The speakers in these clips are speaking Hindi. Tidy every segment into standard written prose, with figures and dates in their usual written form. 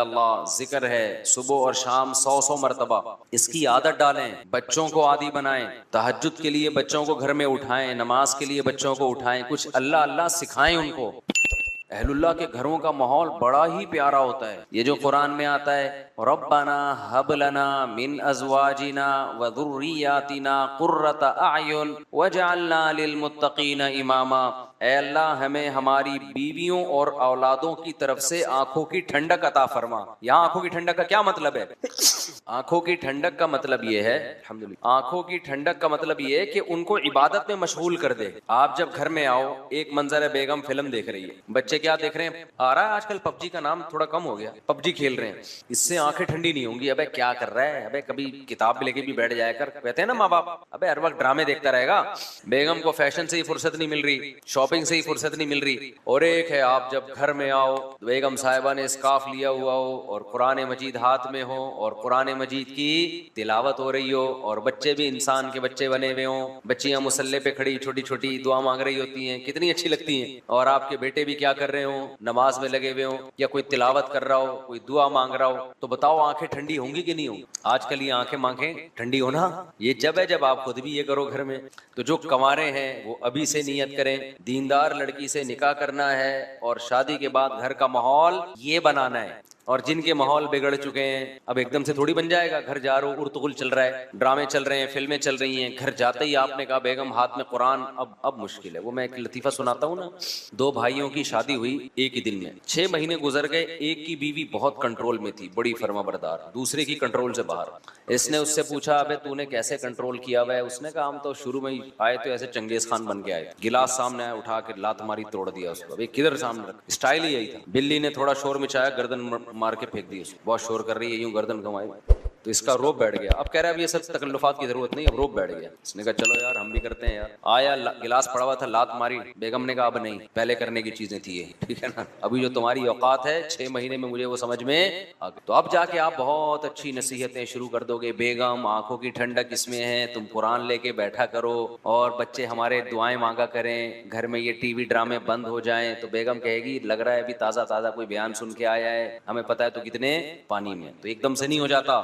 अल्लाह जिक्र है सुबह और शाम 100 मरतबा। इसकी आदत डालें, बच्चों को आदी बनाएं, तहज्जुद के लिए बच्चों को घर में उठाएं, नमाज के लिए बच्चों को उठाएं, कुछ अल्लाह अल्लाह सिखाएं उनको। अहलुल्लाह के घरों का माहौल बड़ा ही प्यारा होता है। ये जो कुरान में आता है, रब्बना हब लना मिन अज़वाजिना व ज़ुर्रियातिना कुर्रता अयुन वजअलना लिल मुत्तकीना इमामा। ऐ अल्लाह, हमें हमारी बीवियों और औलादों की तरफ से आंखों की ठंडक अता फरमा। यहाँ आंखों की ठंडक का क्या मतलब है? आंखों की ठंडक का मतलब ये है, अल्हम्दुलिल्लाह, आंखों की ठंडक का मतलब ये है कि उनको इबादत में मशगूल कर दे। आप जब घर में आओ, एक मंजर है, बेगम फिल्म देख रही है, बच्चे क्या देख रहे हैं? आ रहा है आजकल पबजी का नाम थोड़ा कम हो गया, पबजी खेल रहे हैं। इससे आंखें ठंडी नहीं होंगी। अबे क्या कर रहा है? अबे कभी किताब लेके भी बैठ जाया कर, कहते हैं ना माँ बाप। अबे हर वक्त ड्रामे देखता रहेगा? बेगम को फैशन से ही फुर्सत नहीं मिल रही, शॉपिंग से ही फुर्सत नहीं मिल रही। और एक है, आप जब घर में आओ, बेगम साहिबा ने स्कार्फ लिया हुआ हो और कुरान मजीद हाथ में हो और कुरान मजीद की तिलावत हो रही हो, और बच्चे भी इंसान के बच्चे बने हुए हों, बच्चियां मुसल्ले पे खड़ी छोटी छोटी दुआ मांग रही होती हैं, कितनी अच्छी लगती हैं। और आपके बेटे भी क्या कर रहे हो? नमाज में लगे हुए हो, या कोई तिलावत कर रहा हो, कोई दुआ मांग रहा हो। तो बताओ आंखें ठंडी होंगी कि नहीं होंगी? आजकल ये आंखें मांखें ठंडी होना ये जब है जब आप खुद भी ये करो घर में। तो जो कंवारे हैं वो अभी से नियत करें, दीनदार लड़की से निकाह करना है और शादी के बाद घर का माहौल ये बनाना है। और जिनके माहौल बिगड़ चुके हैं, अब एकदम से थोड़ी बन जाएगा। घर जा रहे हो, उर्तुगुल चल रहा है, ड्रामे चल रहे हैं, फिल्में चल रही हैं, घर जाते ही आपने कहा बेगम हाथ में कुरान, अब मुश्किल है। वो मैं एक लतीफा सुनाता हूँ ना, 2 भाइयों की शादी हुई एक ही दिन में, 6 महीने गुजर गए। एक की बीवी बहुत कंट्रोल में थी, बड़ी फर्माबरदार, दूसरे की कंट्रोल से बाहर। इसने उससे पूछा, अबे तूने कैसे कंट्रोल किया हुआ है? उसने कहा, हम तो शुरू में ही आए तो ऐसे चंगेज खान बन के आए, गिलास सामने आया, उठा के लात मारी, तोड़ दिया उसको। अबे किधर सामने रख, स्टाइल ही यही था। बिल्ली ने थोड़ा शोर मचाया, गर्दन मार के फेंक दी उसको। बहुत शोर कर रही है, यूं गर्दन घुमाई, तो इसका रोब बैठ गया। अब कह रहा है अब ये सब तकल्लुफात की जरूरत नहीं, अब रोब बैठ गया। इसने कहा चलो यार हम भी करते हैं यार। आया, गिलास पड़ा हुआ था, लात मारी। बेगम ने कहा अब नहीं, पहले करने की चीजें थी ये, ठीक है ना? अभी जो तुम्हारी औकात है 6 महीने में मुझे वो समझ में आ गई। तो अब जाके आप बहुत अच्छी नसीहतें शुरू कर दोगे। बेगम, आंखों की ठंडक इसमें है, तुम कुरान लेके बैठा करो और बच्चे हमारे दुआएं मांगा करें, घर में ये टीवी ड्रामे बंद हो जाएं। तो बेगम कहेगी, लग रहा है अभी ताजा ताजा कोई बयान सुन के आया है, हमें पता है तो कितने पानी में। तो एकदम से नहीं हो जाता,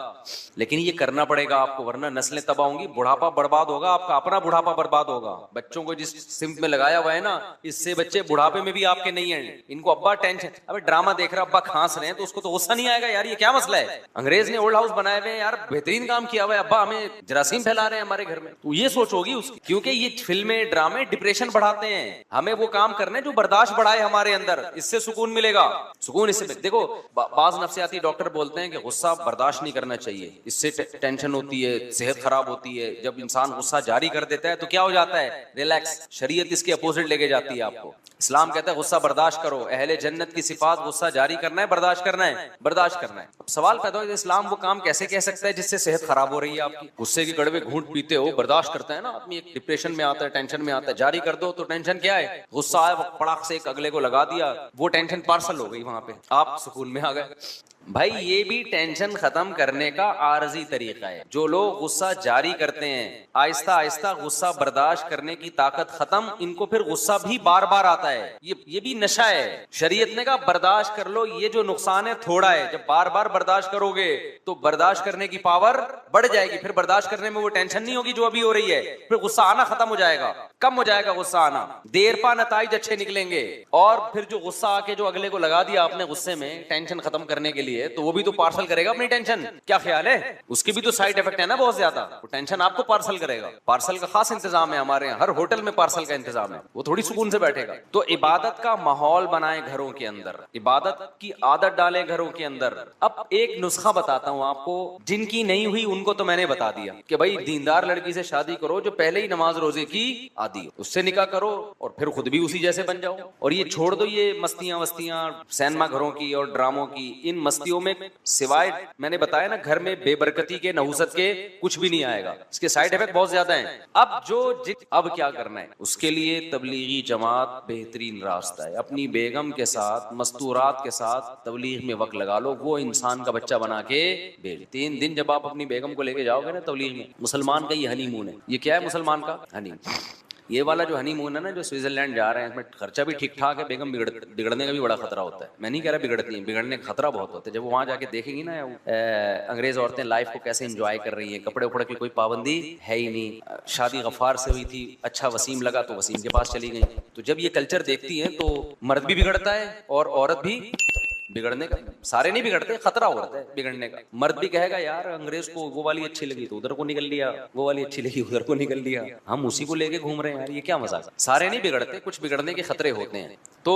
लेकिन ये करना पड़ेगा आपको, वरना नस्लें तबाह होंगी, बुढ़ापा बर्बाद होगा, आपका अपना बुढ़ापा बर्बाद होगा। बच्चों को जिस सिंप में लगाया हुआ है ना, इससे बच्चे बुढ़ापे में भी आपके नहीं है। इनको अब्बा टेंशन, अबे ड्रामा देख रहा, अब्बा खांस रहे हैं तो उसको तो गुस्सा नहीं आएगा यार, ये क्या मसला है? अंग्रेज ने ओल्ड हाउस बनाए हुए हैं यार, बेहतरीन काम किया हुआ है, अब्बा हमें जरासीम फैला रहे हैं हमारे घर में, तो ये सोच होगी उसकी। क्योंकि ये फिल्में ड्रामे डिप्रेशन बढ़ाते हैं। हमें वो काम करने जो बर्दाश्त बढ़ाए हमारे अंदर, इससे सुकून मिलेगा। सुकून इससे देखो, बाज नफ्सियाती डॉक्टर बोलते हैं कि गुस्सा बर्दाश्त नहीं करना चाहिए, इससे टेंशन होती है, सेहत खराब होती है। जब इंसान गुस्सा जारी कर देता है तो क्या हो जाता है? रिलैक्स। शरीयत इसके अपोजिट लेके जाती है आपको। इस्लाम कहता है गुस्सा बर्दाश्त करो। अहले जन्नत की सिफात गुस्सा जारी करना है, बर्दाश्त करना है, बर्दाश्त करना है। अब सवाल पैदा हो, इस्लाम वो काम कैसे कह सकता है जिससे सेहत खराब हो रही है आपकी? गुस्से के कड़वे घूंट पीते हो, बर्दाश्त करता है ना आदमी, एक डिप्रेशन में आता है, टेंशन में आता है, जारी कर दो तो टेंशन क्या है? गुस्सा आया, पड़ाक से एक अगले को लगा दिया, वो टेंशन पार्सल हो गई, वहां पे आप सुकून में आ गए। भाई ये भी टेंशन खत्म करने का आरजी तरीका है। जो लोग गुस्सा जारी करते हैं, आहिस्ता आहिस्ता गुस्सा बर्दाश्त करने की ताकत खत्म, इनको फिर गुस्सा भी बार बार आता है। ये भी नशा है। शरीयत ने कहा बर्दाश्त कर लो, ये जो नुकसान है थोड़ा है। जब बार बार बर्दाश्त करोगे तो बर्दाश्त करने की पावर बढ़ जाएगी, फिर बर्दाश्त करने में वो टेंशन नहीं होगी जो अभी हो रही है, फिर गुस्सा आना खत्म हो जाएगा, कम हो जाएगा गुस्सा आना, देर पा नताइज अच्छे निकलेंगे। और फिर जो गुस्सा आके जो अगले को लगा दिया आपने गुस्से में टेंशन खत्म करने के लिए, तो वो भी तो पार्सल करेगा अपनी टेंशन। क्या ख्याल है? उसके भी तो साइड इफेक्ट है ना बहुत ज्यादा। वो टेंशन आपको पार्सल करेगा। पार्सल का खास इंतजाम है हमारे यहाँ, हर होटल में पार्सल का इंतजाम है, वो थोड़ी सुकून से बैठेगा। तो इबादत का माहौल बनाए घरों के अंदर, इबादत की आदत डालें घरों के अंदर। अब एक नुस्खा बताता हूँ आपको, जिनकी नहीं हुई उनको तो मैंने बता दिया कि भाई दीनदार लड़की से शादी करो जो पहले ही नमाज रोजे की आदी हो, उससे निकाह करो और फिर खुद भी उसी जैसे बन जाओ। और ये छोड़ दो ये मस्तियां वस्तियां सिनेमा घरों की और ड्रामों की। इन मस्तियों में सिवाय मैंने बताया ना घर में बेबरकती के, नहुसत के कुछ भी नहीं आएगा। इसके साइड इफेक्ट बहुत ज्यादा हैं। अब क्या करना है उसके लिए? तबलीगी जमात बेहतरीन रास्ता है। अपनी बेगम के साथ, मस्तूरात के साथ तबलीग में वक्त लगा लो, वो इंसान का बच्चा बना के भेज। 3 दिन जब आप अपनी बेगम को लेके जाओगे ना तबलीग में, मुसलमान का ये हनीमून है। ये क्या है मुसलमान का? हनीमून। ये वाला जो हनीमून है ना, जो स्विट्जरलैंड जा रहे हैं, इसमें खर्चा भी ठीक ठाक है, बेगम बिगड़ने का भी बड़ा खतरा होता है। मैं नहीं कह रहा बिगड़ती है, बिगड़ने का खतरा बहुत होता है। जब वो वहाँ जाके देखेंगी ना अंग्रेज औरतें लाइफ को कैसे एंजॉय कर रही हैं, कपड़े उपड़े की कोई पाबंदी है ही नहीं, शादी गफ्फार से हुई थी, अच्छा वसीम लगा तो वसीम के पास चली गई। तो जब ये कल्चर देखती हैं तो मर्द भी बिगड़ता है और औरत भी बिगड़ने का, सारे नहीं बिगड़ते, खतरा होता है बिगड़ने का। मर्द भी कहेगा यार अंग्रेज को वो वाली अच्छी लगी तो उधर को निकल लिया, वो वाली अच्छी लगी उधर को निकल लिया, हम उसी को लेके घूम रहे हैं यार, ये क्या मजाक। सारे नहीं बिगड़ते, कुछ बिगड़ने के खतरे होते हैं। तो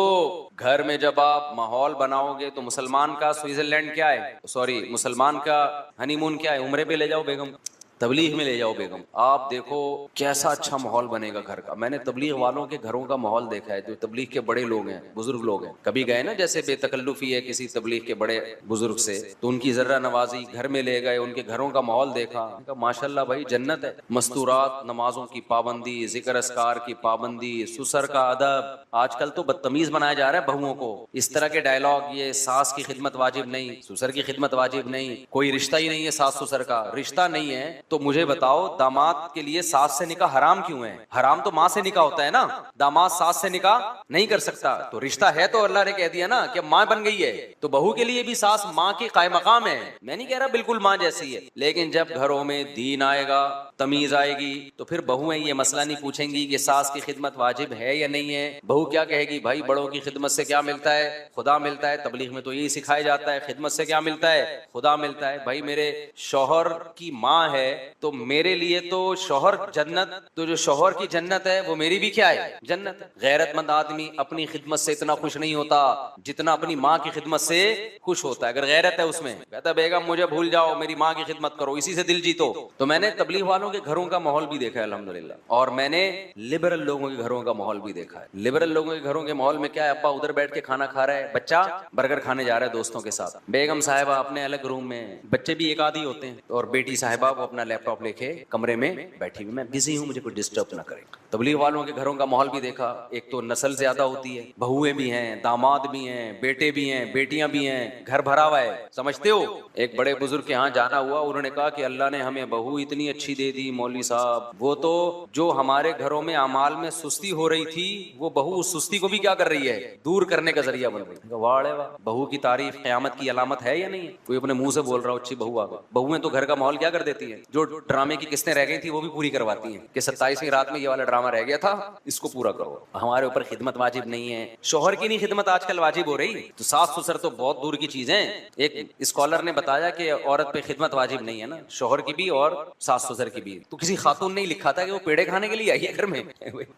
घर में जब आप माहौल बनाओगे तो मुसलमान का स्विट्जरलैंड क्या है, सॉरी मुसलमान का हनीमून क्या है, उम्रे पे ले जाओ बेगम, तबलीग में ले जाओ बेगम, आप देखो कैसा अच्छा माहौल बनेगा घर का। मैंने तबलीग वालों के घरों का माहौल देखा है, जो तबलीग के बड़े लोग हैं, बुजुर्ग लोग हैं, कभी गए ना जैसे बेतकल्लुफी है किसी तबलीग के बड़े बुजुर्ग से, तो उनकी जर्रा नवाजी घर में ले गए, उनके घरों का माहौल देखा, माशाल्लाह भाई जन्नत है। मस्तूरात, नमाजों की पाबंदी, जिक्र अस्कार की पाबंदी, सुसर का अदब। आजकल तो बदतमीज बनाया जा रहा है बहुओं को, इस तरह के डायलॉग, ये सास की खिदमत वाजिब नहीं, सुसर की खिदमत वाजिब नहीं, कोई रिश्ता ही नहीं है सास सुसर का, रिश्ता नहीं है तो मुझे बताओ दामाद के लिए सास से निकाह हराम क्यों है? हराम तो माँ से निकाह होता है ना, दामाद सास से निकाह नहीं कर सकता। तो रिश्ता है तो अल्लाह ने कह दिया ना कि माँ बन गई है, तो बहू के लिए भी सास माँ के कायम मकाम है। मैं नहीं कह रहा बिल्कुल माँ जैसी है, लेकिन जब घरों में दीन आएगा, तमीज आएगी, तो फिर बहुएं ये मसला नहीं पूछेंगी कि सास की खिदमत वाजिब है या नहीं है। बहू क्या कहेगी, भाई बड़ों की खिदमत से क्या मिलता है? खुदा मिलता है। तबलीग में तो यही सिखाया जाता है, खिदमत से क्या मिलता है? खुदा मिलता है। भाई मेरे शौहर की माँ है तो मेरे लिए तो शौहर जन्नत, तो जो शौहर की जन्नत है वो मेरी भी क्या है? जन्नत है। गैरतमंद आदमी अपनी खिदमत से इतना खुश नहीं होता जितना अपनी माँ की खिदमत से खुश होता है। अगर गैरत है उसमें, कहता बेगम मुझे भूल जाओ, मेरी माँ की खिदमत करो, इसी से दिल जीतो। तो मैंने तबलीग वालों के घरों का माहौल भी देखा है अल्हम्दुलिल्लाह, और मैंने लिबरल लोगों के घरों का माहौल भी देखा है। लिबरल लोगों के घरों के माहौल में क्या है, अब्बा उधर बैठ के खाना खा रहा है, बच्चा बर्गर खाने जा रहा है दोस्तों के साथ, बेगम साहिबा अपने अलग रूम में, बच्चे भी एक आदि होते हैं, और बेटी साहिबा वो अपना लैपटॉप लेके कमरे में बैठी हुई, मैं बिजी हूँ, मुझे कोई डिस्टर्ब ना करे। तबलीग वालों के घरों का माहौल भी देखा। एक तो नस्ल ज्यादा होती है, बहुएं भी हैं, दामाद भी हैं, बेटे भी हैं, बेटियां भी हैं, घर भरा हुआ है, समझते हो। एक बड़े बुजुर्ग के यहाँ जाना हुआ, उन्होंने कहा कि अल्लाह ने हमें बहू इतनी अच्छी दे दी मौलवी साहब, वो तो जो हमारे घरों में अमाल में सुस्ती हो रही थी, वो बहू उस सुस्ती को भी क्या कर रही है, दूर करने का जरिया बन रही है। वाह वाह, बहू की तारीफ क़यामत की अलामत है या नहीं है? कोई अपने मुंह से बोल रहा हो अच्छी बहू आ गई। बहुएं तो घर का माहौल क्या कर देती है, जो ड्रामे की किस्तें रह गई थी वो भी पूरी करवाती हैं कि 27वीं रात में ये वाला ड्रामा रह गया था, इसको पूरा करो। हमारे ऊपर खिदमत वाजिब नहीं है, शोहर की नहीं खिदमत आजकल वाजिब हो रही, तो सास ससुर तो बहुत दूर की चीज है। एक स्कॉलर ने बताया कि औरत पे खिदमत वाजिब नहीं है ना, शोहर की भी और सास ससुर की भी। तो किसी खातून ने लिखा था कि वो पेड़े खाने के लिए आई है घर में,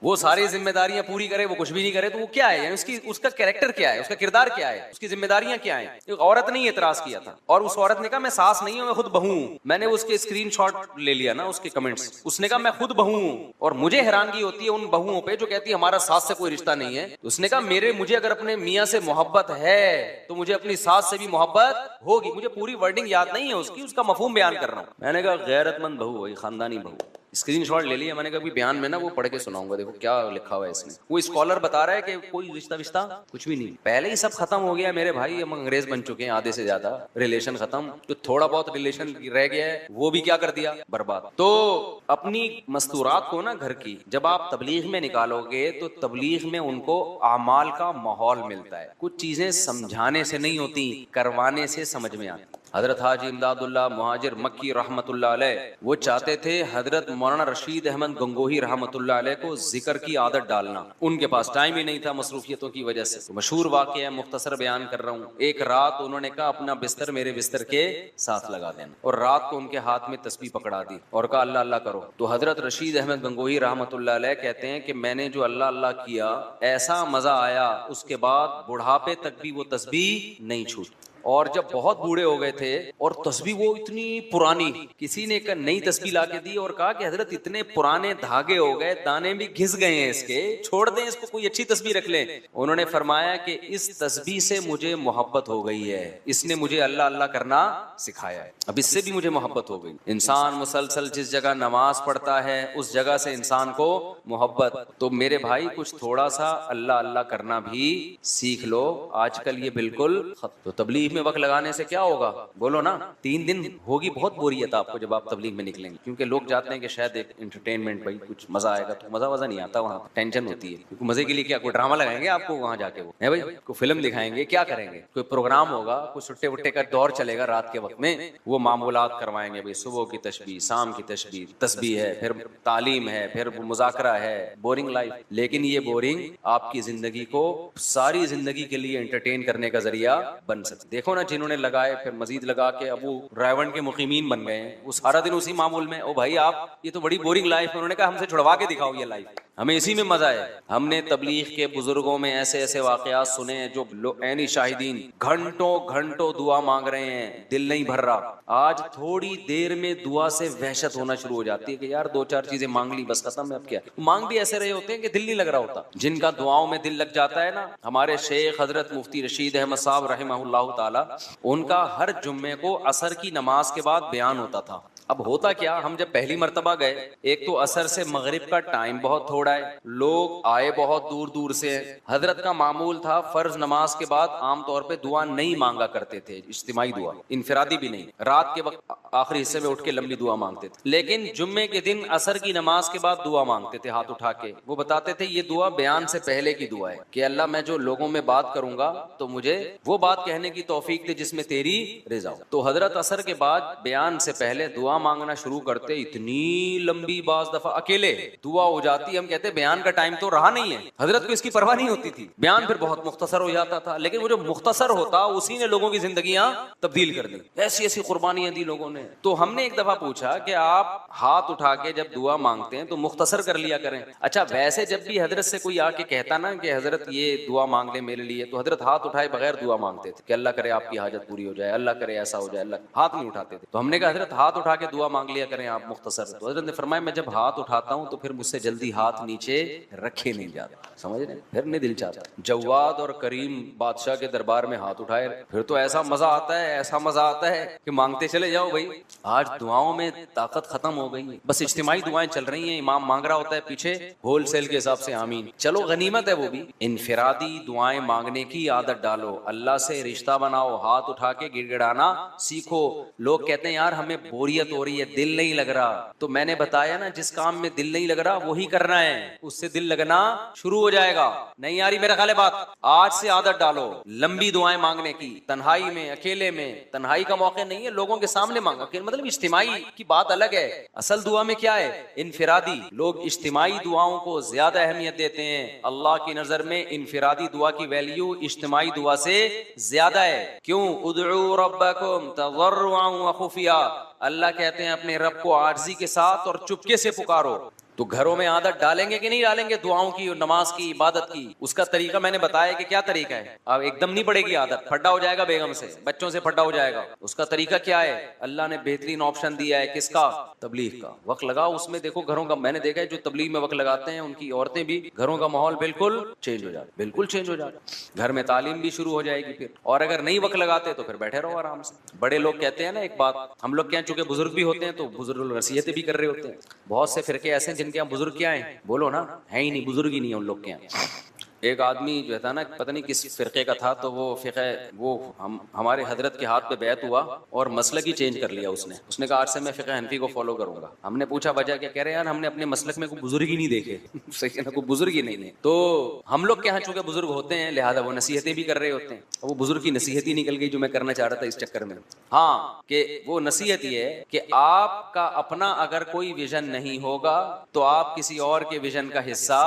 वो सारी जिम्मेदारियां पूरी करे, वो कुछ भी नहीं करे, तो वो क्या है, यानी उसकी उसका कैरेक्टर क्या है, उसका किरदार क्या है, उसकी जिम्मेदारियां क्या है। एक औरत ने एतराज किया था, और उस औरत ने कहा मैं सास नहीं हूं, मैं खुद बहू हूं। मैंने उसके स्क्रीनशॉट ले लिया ना, उसके कमेंट्स, उसने कहा मैं खुद बहू हूं। और मुझे हैरानगी होती है उन बहुओं पे जो कहती है हमारा सास से कोई रिश्ता नहीं है। उसने कहा मुझे अगर अपने मियाँ से मोहब्बत है तो मुझे अपनी सास से भी मोहब्बत होगी। मुझे पूरी वर्डिंग याद नहीं है उसकी, उसका मफहूम बयान कर रहा हूं। मैंने कहा गैरतमंद बहू वही खानदानी बहू। स्क्रीनशॉट ले लिया मैंने, कभी बयान में ना वो पढ़ के सुनाऊंगा, देखो क्या लिखा हुआ है इसमें। वो स्कॉलर बता रहा है कि कोई रिश्ता विश्ता कुछ भी नहीं, पहले ही सब खत्म हो गया मेरे भाई, हम अंग्रेज बन चुके हैं, आधे से ज्यादा रिलेशन खत्म, जो थोड़ा बहुत रिलेशन रह गया है वो भी क्या कर दिया, बर्बाद। तो अपनी मस्तूरात को ना घर की जब आप तबलीग में निकालोगे तो तबलीग में उनको आमाल का माहौल मिलता है। कुछ चीजें समझाने से नहीं होती, करवाने से समझ में आती। हजरत हाजी इमदादुल्लाह मुहाजिर मक्की रहमतुल्लाह अलैह वो चाहते थे हजरत मौलाना रशीद अहमद गंगोही रहमतुल्लाह अलैह को जिक्र की आदत डालना, उनके पास टाइम ही नहीं था मसरूफियतों की वजह से। तो मशहूर वाक़या है, मुख्तसर बयान कर रहा हूँ। एक रात उन्होंने कहा अपना बिस्तर मेरे बिस्तर के साथ लगा देना, और रात को उनके हाथ में तस्बीह पकड़ा दी और कहा अल्लाह अल्लाह करो। तो हजरत रशीद अहमद गंगोही रहमतुल्लाह अलैह कहते हैं कि मैंने जो अल्लाह अल्लाह किया ऐसा मजा आया, उसके बाद बुढ़ापे तक भी वो तस्बीह नहीं छूटी। और जब बहुत बूढ़े हो गए थे और तस्बीह वो इतनी पुरानी, किसी ने एक नई तस्बीह लाके दी और कहा कि हजरत इतने पुराने धागे हो गए, दाने भी घिस गए हैं इसके, छोड़ दें इसको, कोई अच्छी तस्बीह रख लें। उन्होंने फरमाया कि इस तस्बीह से मुझे मोहब्बत हो गई है, इसने मुझे अल्लाह अल्लाह करना सिखाया है, अब इससे भी मुझे मोहब्बत हो गई। इंसान मुसलसल जिस जगह नमाज पढ़ता है उस जगह से इंसान को मोहब्बत। तो मेरे भाई कुछ थोड़ा सा अल्लाह अल्लाह करना भी सीख लो, आजकल ये बिल्कुल। तो तबलीग तबलीग में वक्त लगाने से क्या होगा, बोलो ना। 3 दिन होगी बहुत बोरियत आपको जब आप तबलीग में निकलेंगे, क्योंकि लोग जाते हैं कि शायद एक एंटरटेनमेंट, भाई कुछ मजा आएगा, तो मजा नहीं आता, वहाँ टेंशन होती है। क्योंकि मजे के लिए क्या कोई ड्रामा लगाएंगे आपको वहाँ जाके, वो है भाई, कोई फिल्म दिखाएंगे, क्या करेंगे, कोई प्रोग्राम होगा, कोई सुट्टे वुट्टे का दौर चलेगा रात के वक्त में, वो मामूलात करवाएंगे, भाई सुबह की तस्बीह, शाम की तस्बीह है, फिर तालीम है, फिर मुज़ाकरा है, बोरिंग लाइफ। लेकिन ये बोरिंग आपकी जिंदगी को सारी जिंदगी के लिए एंटरटेन करने का जरिया बन सकती। देखो ना, जिन्होंने लगाए फिर मजीद लगा के अब वो रावण के मुकीमीन बन गए हैं, वो सारा दिन उसी मामूल में। ओ भाई आप, ये तो बड़ी बोरिंग लाइफ है। उन्होंने कहा हमसे छुड़वा के दिखाओ ये लाइफ, हमें इसी में मजा है। हमने तबलीग के बुजुर्गों में ऐसे ऐसे वाकयात सुने हैं जो ऐनी शाहिदीन घंटों घंटों दुआ मांग रहे हैं, दिल नहीं भर रहा। आज थोड़ी देर में दुआ से वहशत होना शुरू हो जाती है कि यार 2-4 चीजें मांग ली, बस खत्म है, अब क्या। मांग भी ऐसे रहे होते हैं कि दिल नहीं लग रहा होता। जिनका दुआओं में दिल लग जाता है ना, हमारे शेख हजरत मुफ्ती रशीद अहमद साहब रहमहुल्लाह ताला, उनका हर जुम्मे को असर की नमाज के बाद बयान होता था। अब होता क्या, हम जब पहली मर्तबा गए, एक तो असर से मगरिब का टाइम बहुत थोड़ा है, लोग आए बहुत दूर दूर से। हजरत का मामूल था फर्ज नमाज के बाद आमतौर पे दुआ नहीं मांगा करते थे, इज्तिमाई दुआ, इनफरादी भी नहीं। रात के वक्त आखिरी हिस्से में उठ के लंबी दुआ मांगते थे, लेकिन जुम्मे के दिन असर की नमाज के बाद दुआ मांगते थे हाथ उठा के। वो बताते थे ये दुआ बयान से पहले की दुआ है कि अल्लाह मैं जो लोगों में बात करूंगा तो मुझे वो बात कहने की तौफीक दे जिसमें तेरी रिज़ा हो। तो हजरत असर के बाद बयान से पहले दुआ मांगना शुरू करते, इतनी लंबी, बाज दफा अकेले दुआ हो जाती, हम कहते बयान का टाइम तो रहा नहीं है। हजरत को इसकी परवाह नहीं होती थी, बयान फिर बहुत मुख्तसर हो जाता था, लेकिन वो जो मुख्तसर होता उसी ने लोगों की जिंदगियां तब्दील कर दी, ऐसी ऐसी कुर्बानियां दी लोगों ने। तो हमने एक दफा पूछा कि आप हाथ उठा के जब दुआ मांगते हैं तो मुख्तसर कर लिया करें। अच्छा, वैसे जब भी हजरत से कोई आके कहता ना कि हजरत ये दुआ मांग ले मेरे लिए, तो हजरत हाथ उठाए बगैर दुआ मांगते थे कि अल्लाह करे आपकी हाजत पूरी हो जाए, अल्लाह करे ऐसा हो जाए, अल्लाह हाथ नहीं उठाते थे। तो हमने कहा हजरत हाथ उठा के दुआ मांग लिया करें आप मुख्तसर। तो हजरत ने फरमाया मैं जब हाथ उठाता हूँ तो फिर मुझसे जल्दी हाथ नीचे रखे नहीं जाता, समझ रहे, फिर नहीं दिल चाहता। जवाद और करीम बादशाह के दरबार में हाथ उठाए, फिर तो ऐसा मजा आता है, ऐसा मजा आता है कि मांगते चले जाओ भाई। आज दुआओं में ताकत खत्म हो गई, बस इज्तिमाई दुआएं चल रही हैं, इमाम मांग रहा होता है पीछे होलसेल के हिसाब से आमीन, चलो गनीमत है वो भी। इनफिरादी दुआएं मांगने की आदत डालो, अल्लाह से रिश्ता बनाओ, हाथ उठा के गिड़गिड़ाना सीखो। लोग कहते हैं यार हमें बोरियत हो रही है, दिल नहीं लग रहा, तो मैंने बताया ना जिस काम में दिल नहीं लग रहा वही करना है, उससे दिल लगना शुरू हो जाएगा। नहीं यारी मेरा ख्याल है बात, आज से आदत डालो लंबी दुआएं मांगने की, तन्हाई में, अकेले में। तन्हाई का मौका नहीं है, लोगों के सामने मांगा, मतलब इज्तिमाई की बात अलग है। असल दुआ में क्या है, इनफिरादी। लोग इज्तिमाई दुआओं को ज्यादा अहमियत देते हैं, अल्लाह की नजर में इनफिरादी दुआ की वैल्यू इज्तिमाई दुआ से ज्यादा है। क्यों, उदउ रब्बकुम तज़र्रुअन व खुफिया, अल्लाह कहते हैं अपने रब को आर्जी के साथ और चुपके से पुकारो। तो घरों में आदत डालेंगे कि नहीं डालेंगे दुआओं की, नमाज की, इबादत की? उसका तरीका मैंने बताया कि क्या तरीका है। अब एकदम नहीं पड़ेगी आदत, फड्डा हो जाएगा बेगम से, बच्चों से फड्डा हो जाएगा। उसका तरीका क्या है, अल्लाह ने बेहतरीन ऑप्शन दिया है, किसका, तबलीग का। वक्त लगाओ उसमें, देखो घरों का, मैंने देखा है जो तबलीग में वक्त लगाते हैं उनकी औरतें भी, घरों का माहौल बिल्कुल चेंज हो जाता, बिल्कुल चेंज हो जाता। घर में तालीम भी शुरू हो जाएगी फिर। और अगर नहीं वक्त लगाते तो फिर बैठे रहो आराम से। बड़े लोग कहते हैं ना एक बात, हम लोग क्या चूंकि बुजुर्ग भी होते हैं तो बुजुर्ग नसीहतें भी कर रहे होते हैं। बहुत से फिरके ऐसे जिनके यहाँ बुजुर्ग क्या है, बोलो ना, है ही नहीं, बुजुर्ग ही नहीं है उन लोग के यहाँ। एक आदमी जो था ना, पता नहीं किस फिरके का था, तो वो फिक़े वो हमारे हजरत के हाथ पे बैत हुआ और मसलक ही चेंज कर लिया उसने कहा आज से मैं फिक़े हनफी को फॉलो करूंगा। हमने पूछा वजह क्या, कह रहे यार हमने अपने मसलक में कोई बुजुर्ग ही नहीं देखे। सही है ना, कोई बुजुर्ग ही नहीं। तो हम लोग के यहाँ चूंकि बुजुर्ग होते हैं लिहाजा वो नसीहतें भी कर रहे होते हैं। वो बुजुर्ग की नसीहत ही निकल गई जो मैं करना चाह रहा था इस चक्कर में। हाँ, कि वो नसीहत ये है कि आपका अपना अगर कोई विजन नहीं होगा तो आप किसी और के विजन का हिस्सा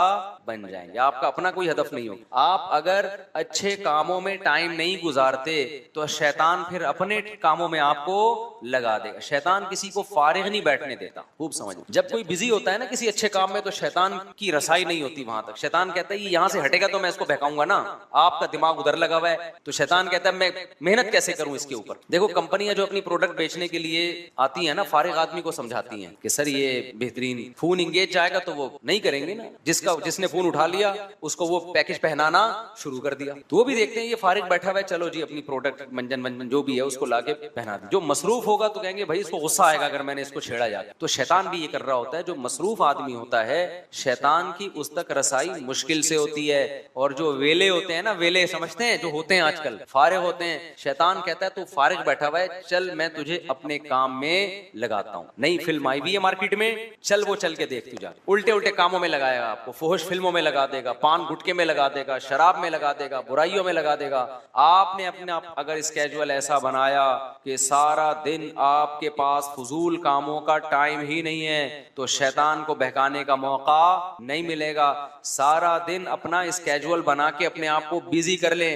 बन जाएंगे। आपका अपना कोई हदफ नहीं होगा। आप अगर अच्छे कामों में टाइम नहीं गुजारते तो शैतान फिर अपने कामों में आपको लगा देगा। शैतान किसी को फारिग नहीं बैठने देता, खूब समझ। जब कोई बिजी होता है ना किसी अच्छे काम में तो शैतान की रसाई नहीं होती वहां तक। शैतान कहता है यहाँ से हटेगा तो मैं इसको बहकाऊंगा ना, आपका दिमाग उधर लगा हुआ है, तो शैतान कहता है मैं मेहनत कैसे करूं इसके ऊपर। देखो कंपनियां जो अपनी प्रोडक्ट बेचने के लिए आती है ना, फारिग आदमी को समझाती हैं कि सर ये बेहतरीन, फोन इंगेज जाएगा तो वो नहीं करेंगे ना, जिसने फोन उठा लिया, उसको वो पैकेज पहनाना शुरू कर दिया। तो वो भी देखते हैं ये फारिग बैठा हुआ है, चलो जी अपनी प्रोडक्ट मंजन जो भी है उसको लाके पहना दे। जो मसरूफ होगा तो कहेंगे भाई इसको गुस्सा आएगा अगर मैंने इसको छेड़ा जाए। तो शैतान भी ये कर रहा होता है, जो मसरूफ आदमी होता है शैतान की उस तक रसाई मुश्किल से होती है। और जो वेले होते हैं ना, वेले समझते हैं जो होते हैं आजकल फारिग होते हैं, शैतान कहता है तू फारिग बैठा हुआ है, चल मैं तुझे अपने काम में लगाता हूँ। नई फिल्म आई हुई है मार्केट में, चल वो चल के देख तू जा। उल्टे उल्टे कामों में लगाएगा आपको, फुहश फिल्मों में लगा देगा, पान गुटके में लगा देगा, शराब में लगा देगा, बुराइयों में लगा देगा। आपने अपने अगर स्केड्यूल ऐसा बनाया कि सारा दिन आपके पास फजूल कामों का टाइम ही नहीं है, तो शैतान को बहकाने का मौका नहीं मिलेगा। सारा दिन अपना स्केड्यूल बना के अपने आप को बिजी कर ले।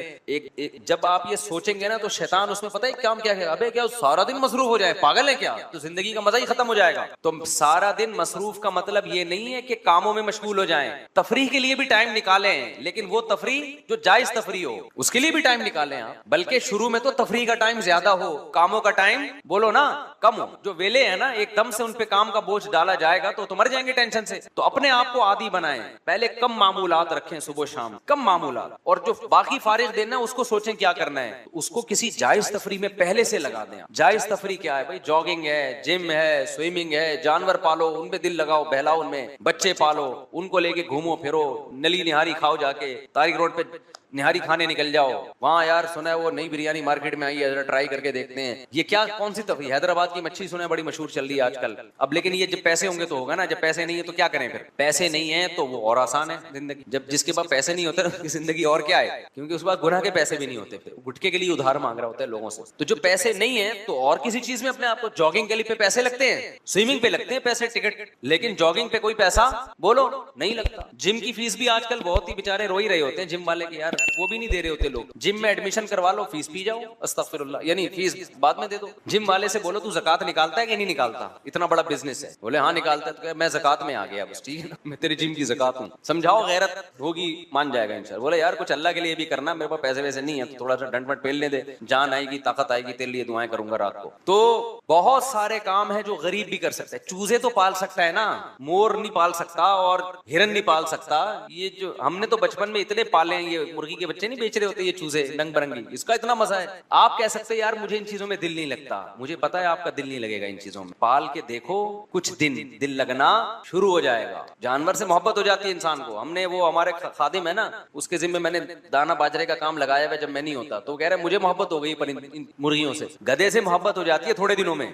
जब आप ये सोचेंगे ना तो शैतान उसमें पता है काम क्या है, अबे क्या सारा दिन मसरूफ हो जाए, पागल है क्या, तो जिंदगी का मजा ही खत्म हो जाएगा। तो सारा दिन मसरूफ का मतलब ये नहीं है कि कामों में मशगूल हो जाएं, तफरीह के लिए भी टाइम निकालें, लेकिन वो तफरीह जो जायज तफरीह हो उसके लिए भी टाइम निकालें आप। बल्कि शुरू में तो तफरीह का टाइम ज्यादा हो, कामों का टाइम बोलो ना कम हो। जो वेले है ना एकदम से उन पे काम का बोझ डाला जाएगा तो मर जाएंगे टेंशन से। तो अपने आप को आदी बनाएं, पहले कम मामूलात रखें, सुबह शाम कम मामूलात, और जो बाकी फारिग देना उसको सोचें क्या करना है, उसको किसी जायज तफरीह में पहले से लगा दें। जायज तफरीह क्या है भाई, जॉगिंग है, जिम है, स्विमिंग है, जानवर पालो उनपे दिल लगाओ, बहलाओ उनमें, बच्चे पालो उनको लेके घूमो फिरो, नली निहारी खाओ, जाके तारिक रोड पे निहारी खाने निकल जाओ, वहां यार सुना है वो नई बिरयानी मार्केट में आई है, जरा ट्राई करके देखते हैं। ये क्या कौन सी तफरीह, हैदराबाद की मच्छी सुना है बड़ी मशहूर चल रही है आजकल। अब लेकिन ये जब पैसे होंगे तो होगा ना, जब पैसे नहीं है तो क्या करें फिर। पैसे नहीं है तो वो और आसान है जिंदगी, जब जिसके पास पैसे नहीं होते उसकी जिंदगी और क्या है, क्योंकि उसके पास गुनाह के पैसे भी नहीं होते, फिर गुटके के लिए उधार मांग रहा होता है लोगों से। तो जो पैसे नहीं है तो और किसी चीज में अपने आपको, जॉगिंग के लिए पैसे लगते हैं, स्विमिंग पे लगते हैं पैसे टिकट, लेकिन जॉगिंग पे कोई पैसा बोलो नहीं लगता। जिम की फीस भी आजकल बहुत ही बेचारे रो ही रहे होते हैं जिम वाले की, यार वो भी नहीं दे रहे होते लोग। जिम में एडमिशन करवा लो, फीस पी जाओ, अस्तगफिरुल्लाह, यानी फीस बाद में दे दो। जिम वाले से बोलो तू ज़कात निकालता है कि नहीं निकालता, इतना बड़ा बिजनेस है, बोले हाँ निकालता है, तो मैं ज़कात में आ गया बस, ठीक है ना, मैं तेरी जिम की ज़कात हूँ। समझाओ, गैरत होगी, मान जाएगा इंशाल्लाह। बोले यार कुछ अल्लाह के लिए भी करना, मेरे पास पैसे वैसे नहीं है, तो थोड़ा सा डंड मट पेलने दे, जान आएगी ताकत आएगी, तेरे लिए दुआएं करूंगा रात को। तो बहुत सारे काम है जो गरीब भी कर सकता है। चूजे तो पाल सकता है ना, मोर नहीं पाल सकता और हिरन नहीं पाल सकता। ये जो हमने तो बचपन में इतने पाले हैं, ये मुर्गी के बच्चे नहीं बेच रहे होते ये चूजे रंग बिरंगी, इसका इतना मजा है। आप कह सकते हैं यार मुझे इन चीजों में दिल नहीं लगता, मुझे पता है आपका दिल नहीं लगेगा इन चीजों में, पाल के देखो कुछ दिन दिल लगना शुरू हो जाएगा। जानवर से मोहब्बत हो जाती है इंसान को। हमने वो हमारे खादिम है ना, उसके जिम्मे मैंने दाना बाजरे का काम लगाया हुआ जब मैं नहीं होता, तो कह रहे मुझे मोहब्बत हो गई पर इन मुर्गियों से। गधे से मोहब्बत हो जाती है थोड़े दिनों में।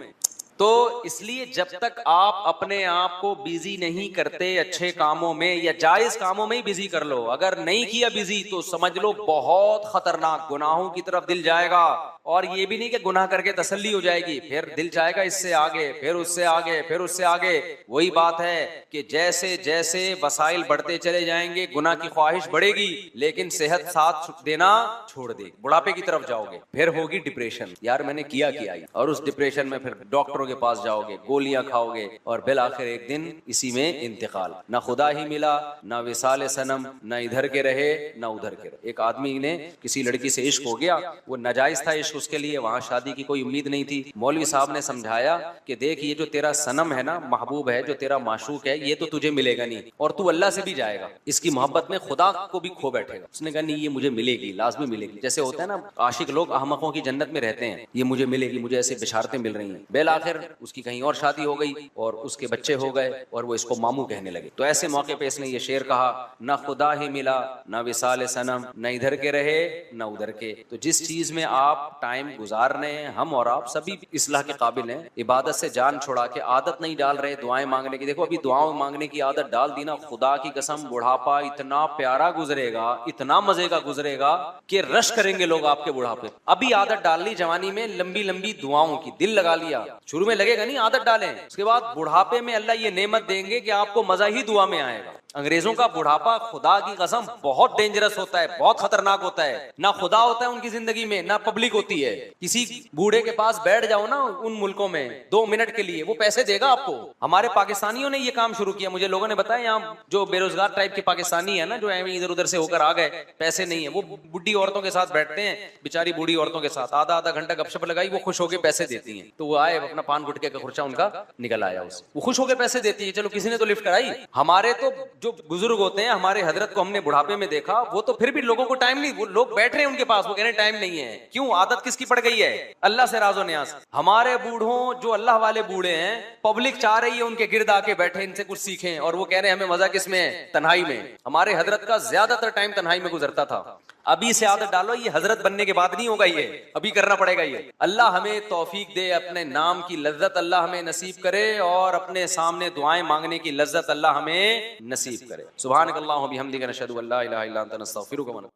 तो इसलिए जब तक आप अपने आप को बिजी नहीं करते अच्छे कामों में या जायज कामों में ही बिजी कर लो, अगर नहीं किया बिजी तो समझ लो बहुत खतरनाक गुनाहों की तरफ दिल जाएगा। और ये भी नहीं कि गुनाह करके तसल्ली हो जाएगी, फिर दिल जाएगा इससे आगे, फिर उससे आगे, फिर उससे आगे। वही बात है कि जैसे जैसे वसाइल बढ़ते चले जाएंगे गुनाह की ख्वाहिश बढ़ेगी, लेकिन सेहत साथ देना छोड़ देगी, बुढ़ापे की तरफ जाओगे, फिर होगी डिप्रेशन, यार मैंने किया ही, और उस डिप्रेशन में फिर डॉक्टरों के पास जाओगे, गोलियां खाओगे, और बिल आखिर एक दिन इसी में इंतकाल। ना खुदा ही मिला, ना विसाल सनम, ना इधर के रहे ना उधर के रहे। एक आदमी ने किसी लड़की से इश्क हो गया, वो नाजायज था इश्क उसके लिए, वहां शादी की कोई उम्मीद नहीं थी। मौलवी साहब ने समझाया कि देख ये जो तेरा सनम है ना, महबूब है, जो तेरा माशूक है, ये तो तुझे मिलेगा नहीं और तू अल्लाह से भी जाएगा, इसकी मोहब्बत में खुदा को भी खो बैठेगा। उसने कहा नहीं ये मुझे मिलेगी, लाजमी मिलेगी। जैसे होता है ना आशिक लोग अहमकों की जन्नत में रहते हैं, ये मुझे मिलेगी, मुझे ऐसे बिशारतें मिल रही हैं। बेल आखिर उसकी कहीं और शादी हो गई और उसके बच्चे हो गए और वो इसको मामू कहने लगे। तो ऐसे मौके पे इसने ये शेर कहा, ना खुदा ही मिला ना विसाल सनम, न इधर के रहे न उधर के। तो जिस चीज में आप टाइम गुजार रहे हैं, हम और आप सभी इस्लाह के काबिल हैं। इबादत से जान छुड़ा के आदत नहीं डाल रहे दुआएं मांगने की। देखो अभी दुआएं मांगने की आदत डाल दी ना, खुदा की कसम बुढ़ापा इतना प्यारा गुजरेगा, इतना मजे का गुजरेगा कि रश करेंगे लोग आपके बुढ़ापे। अभी आदत डाल ली जवानी में लंबी लंबी दुआओं की, दिल लगा लिया, शुरू में लगेगा नहीं, आदत डालें, उसके बाद बुढ़ापे में अल्लाह ये नेमत देंगे कि आपको मजा ही दुआ में आएगा। अंग्रेजों का बुढ़ापा खुदा की कसम बहुत डेंजरस होता है, बहुत खतरनाक होता है। ना खुदा होता है उनकी जिंदगी में, ना पब्लिक होती है। किसी बूढ़े के पास बैठ जाओ ना उन मुल्कों में 2 मिनट के लिए, वो पैसे देगा आपको। हमारे पाकिस्तानियों ने ये काम शुरू किया, मुझे लोगों ने बताया, यहाँ जो बेरोजगार टाइप के पाकिस्तानी है ना, जो इधर उधर से होकर आ गए, पैसे नहीं है, वो बुढ़ी औरतों के साथ बैठते हैं, बेचारी बूढ़ी औरतों के साथ आधा आधा घंटा गपशप लगाई, वो खुश होकर पैसे देती है। तो वो आए, अपना पान गुटके का खर्चा उनका निकल आया, उसे वो खुश होकर पैसे देती है, चलो किसी ने तो लिफ्ट कराई। हमारे तो जो बुजुर्ग होते हैं, हमारे हजरत को हमने बुढ़ापे में देखा, वो तो फिर भी लोगों को टाइम नहीं, वो लोग बैठ रहे हैं उनके पास, वो कह रहे हैं टाइम नहीं है। क्यों? आदत किसकी पड़ गई है? अल्लाह से राजो न्यास। हमारे बूढ़ों, जो अल्लाह वाले बूढ़े हैं, पब्लिक चाह रही है उनके गिर्द आके बैठे, इनसे कुछ सीखें, और वो कह रहे हैं हमें मजा किसमें है? तन्हाई में। हमारे हजरत का ज्यादातर टाइम तन्हाई में गुजरता था। अभी से आदत डालो, ये हजरत बनने के बाद नहीं होगा, ये अभी करना पड़ेगा। ये अल्लाह हमें तौफीक दे, अपने नाम की लज्जत अल्लाह हमें नसीब करे, और अपने सामने दुआएं मांगने की लज्जत अल्लाह हमें नसीब करे। सुभानक अल्लाहुम्मा बिहम्दिका नशहदु अल्ला इलाहा इल्ला अंता नस्तगफिरुका व